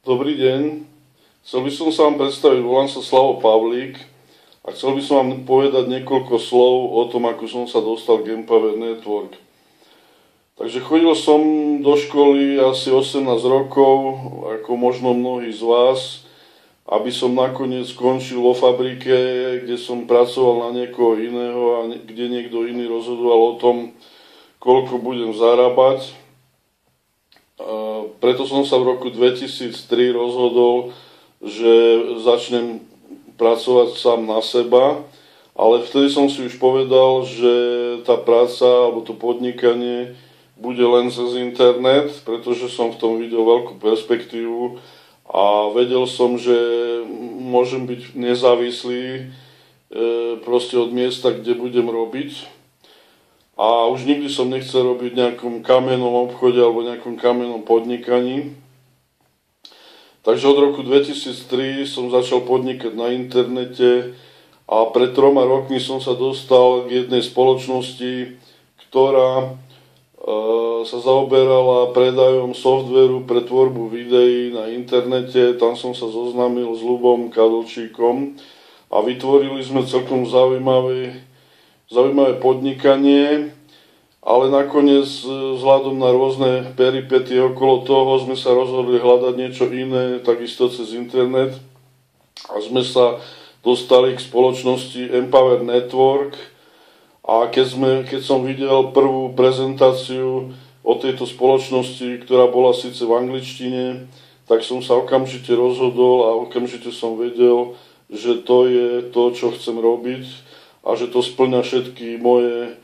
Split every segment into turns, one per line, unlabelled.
Dobrý deň. Chcel by som sa vám predstaviť, volám sa Slavo Pavlík a chcel by som vám povedať niekoľko slov o tom, ako som sa dostal k Empower Network. Takže chodil som do školy asi 18 rokov, ako možno mnohí z vás, aby som nakoniec skončil vo fabrike, kde som pracoval na niekoho iného a kde niekto iný rozhodoval o tom, koľko budem zarábať. Preto som sa v roku 2003 rozhodol, že začnem pracovať sám na seba, ale vtedy som si už povedal, že tá práca alebo to podnikanie bude len cez internet, pretože som v tom videl veľkú perspektívu a vedel som, že môžem byť nezávislý proste od miesta, kde budem robiť. A už nikdy som nechcel robiť v nejakom kamennom obchode alebo nejakom kamennom podnikaní. Takže od roku 2003 som začal podnikať na internete a pred 3 rokmi som sa dostal k jednej spoločnosti, ktorá sa zaoberala predajom softvéru pre tvorbu videí na internete. Tam som sa zoznámil s Ľubom Kadlčíkom a vytvorili sme celkom zaujímavé podnikanie, ale nakoniec vzhľadom na rôzne peripetie okolo toho sme sa rozhodli hľadať niečo iné, takisto cez internet a sme sa dostali k spoločnosti Empower Network a keď som videl prvú prezentáciu o tejto spoločnosti, ktorá bola síce v angličtine, tak som sa okamžite rozhodol a okamžite som vedel, že to je to, čo chcem robiť a že to spĺňa všetky moje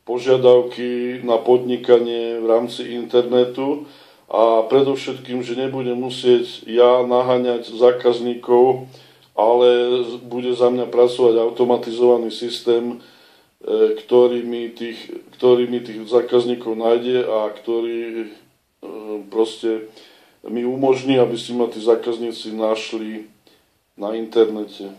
požiadavky na podnikanie v rámci internetu a predovšetkým, že nebudem musieť ja naháňať zákazníkov, ale bude za mňa pracovať automatizovaný systém, ktorý mi tých zákazníkov nájde a ktorý proste mi umožní, aby si ma tí zákazníci našli na internete.